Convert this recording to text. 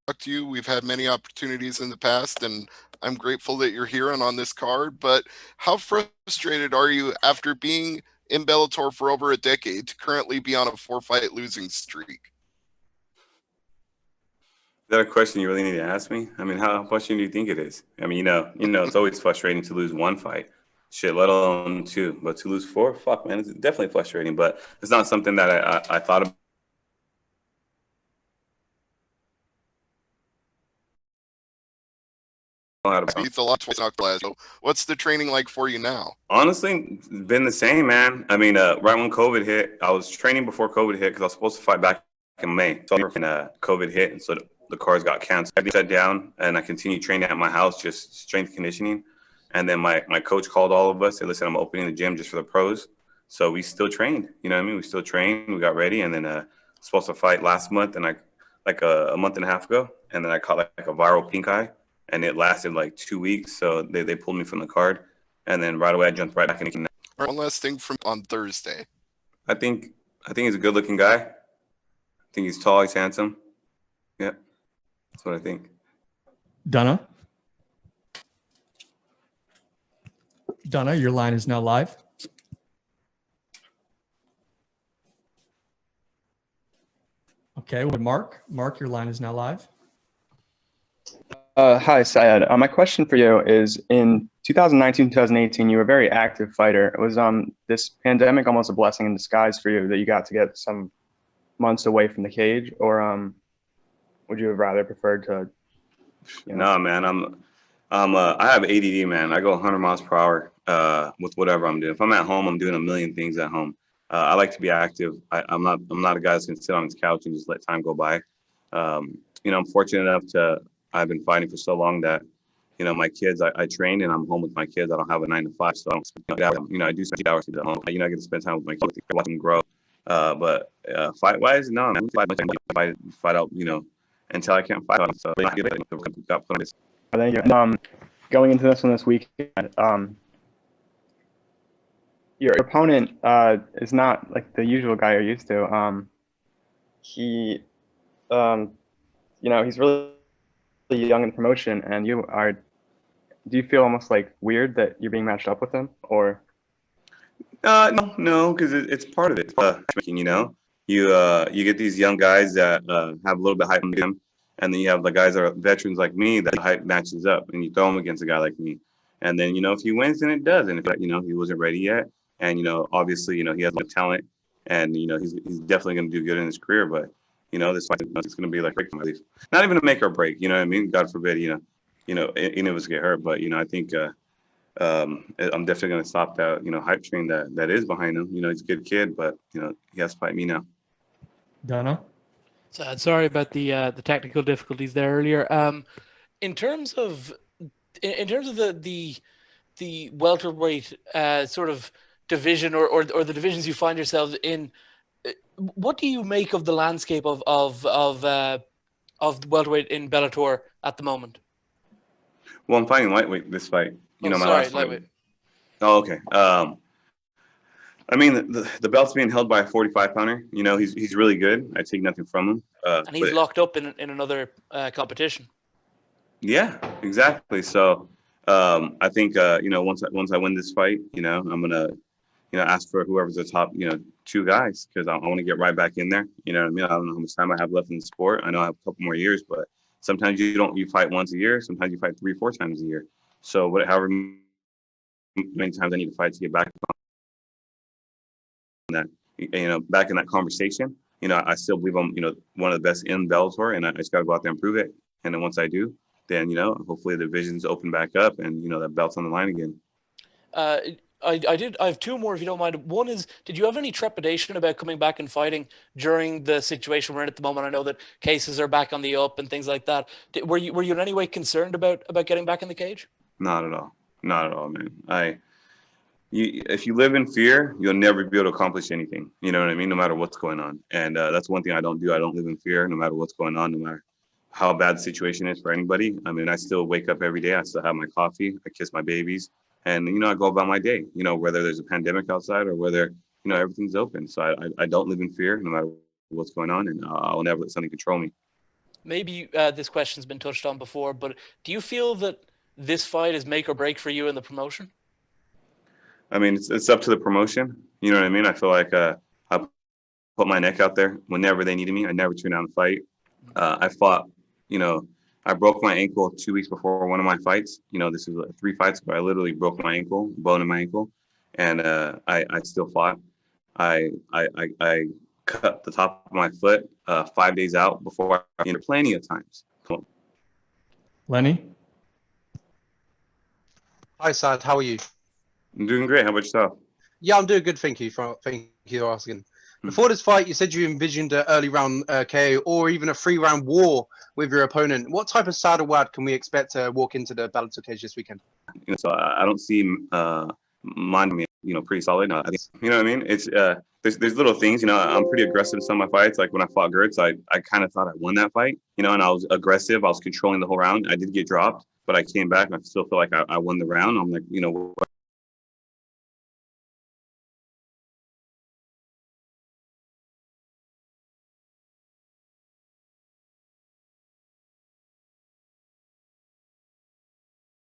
talk to you. We've had many opportunities in the past, and I'm grateful that you're here and on this card. But how frustrated are you after being in Bellator for over a decade to currently be on a 4-fight losing streak? Is that a question you really need to ask me? I mean, how frustrating do you think it is? I mean, it's always frustrating to lose one fight, shit, let alone two. But to lose four, fuck, man, it's definitely frustrating. But it's not something that I thought about. It's a lot twice not. So what's the training like for you now? Honestly, it's been the same, man. I mean, right when COVID hit, I was training before COVID hit because I was supposed to fight back in May. So COVID hit, and so the cards got canceled. I shut down, and I continued training at my house, just strength conditioning. And then my coach called all of us. Said, "Listen, I'm opening the gym just for the pros." So we still trained. You know what I mean? We still trained. We got ready, and then supposed to fight last month, and like a month and a half ago, and then I caught like a viral pink eye, and it lasted like 2 weeks. So they pulled me from the card, and then right away I jumped right back in. One last thing from on Thursday. I think he's a good-looking guy. I think he's tall. He's handsome. Yeah, that's what I think. Donna, your line is now live. Okay, well, Mark, your line is now live. Hi, Syed. My question for you is, in 2019, 2018, you were a very active fighter. Was this pandemic almost a blessing in disguise for you that you got to get some months away from the cage, or would you have rather preferred to? No, man, I have ADD, man. I go 100 miles per hour with whatever I'm doing. If I'm at home, I'm doing a million things at home. I like to be active. I'm not a guy that's gonna sit on his couch and just let time go by. I'm fortunate enough I've been fighting for so long that, my kids, I train and I'm home with my kids. I don't have a 9 to 5, so I don't spend, I do spend hours at home. I get to spend time with my kids, watch them grow. But fight wise, no, man. Fight out, until I can't fight. So got put on this. Thank you. Going into this one this weekend, your opponent is not like the usual guy you're used to. He's really young in promotion, and you are. Do you feel almost like weird that you're being matched up with him, or? No, because it's part of it. You get these young guys that have a little bit of hype on them, and then you have the guys that are veterans like me that hype matches up, and you throw them against a guy like me, and then if he wins, then it does, and if he wasn't ready yet, and obviously he has a talent, and he's definitely going to do good in his career, but this fight is going to be like not even a make or break. You know what I mean? God forbid, any of us get hurt, but I think. I'm definitely going to stop that, hype train that is behind him. He's a good kid, but he has to fight me now. Donna? So, sorry about the technical difficulties there earlier. In terms of the welterweight sort of division or the divisions you find yourselves in, what do you make of the landscape of welterweight in Bellator at the moment? Well, I'm fighting lightweight this fight. My last fight. Lightweight. Oh, okay. I mean, the belt's being held by a 45-pounder. He's really good. I take nothing from him. And he's locked up in another competition. Yeah, exactly. So I think once I win this fight, I'm gonna ask for whoever's the top two guys, because I want to get right back in there. You know what I mean? I don't know how much time I have left in the sport. I know I have a couple more years, but sometimes you fight once a year. Sometimes you fight 3-4 times a year. So however many times I need to fight to get back on that, back in that conversation, I still believe I'm, one of the best in Bellator, and I just got to go out there and prove it. And then once I do, then, hopefully the divisions open back up and, that belt's on the line again. I have two more, if you don't mind. One is, did you have any trepidation about coming back and fighting during the situation we're in at the moment? I know that cases are back on the up and things like that. Were you in any way concerned about getting back in the cage? Not at all. Not at all, man. If you live in fear, you'll never be able to accomplish anything. You know what I mean? No matter what's going on. And that's one thing I don't do. I don't live in fear, no matter what's going on, no matter how bad the situation is for anybody. I mean, I still wake up every day. I still have my coffee. I kiss my babies. And, I go about my day, whether there's a pandemic outside or whether, everything's open. So I don't live in fear, no matter what's going on. And I'll never let something control me. maybe this question's been touched on before, but do you feel that this fight is make or break for you in the promotion? I mean, it's up to the promotion. You know what I mean? I feel like I put my neck out there whenever they needed me. I never turned down a fight. I fought, I broke my ankle 2 weeks before one of my fights. This was 3 fights ago. I literally broke my ankle, bone in my ankle, and I still fought. I cut the top of my foot 5 days out before plenty of times. Lenny? Hi, Saad. How are you? I'm doing great. How about yourself? Yeah, I'm doing good. Thank you for asking. Before this fight, you said you envisioned an early round KO or even a 3-round war with your opponent. What type of Saad Awad can we expect to walk into the Bellator cage this weekend? So I don't see mine, pretty solid. I think, you know what I mean? It's there's little things. I'm pretty aggressive in some of my fights. Like when I fought Gertz, I kind of thought I won that fight. And I was aggressive. I was controlling the whole round. I did get dropped, but I came back and I still feel like I won the round. I'm like,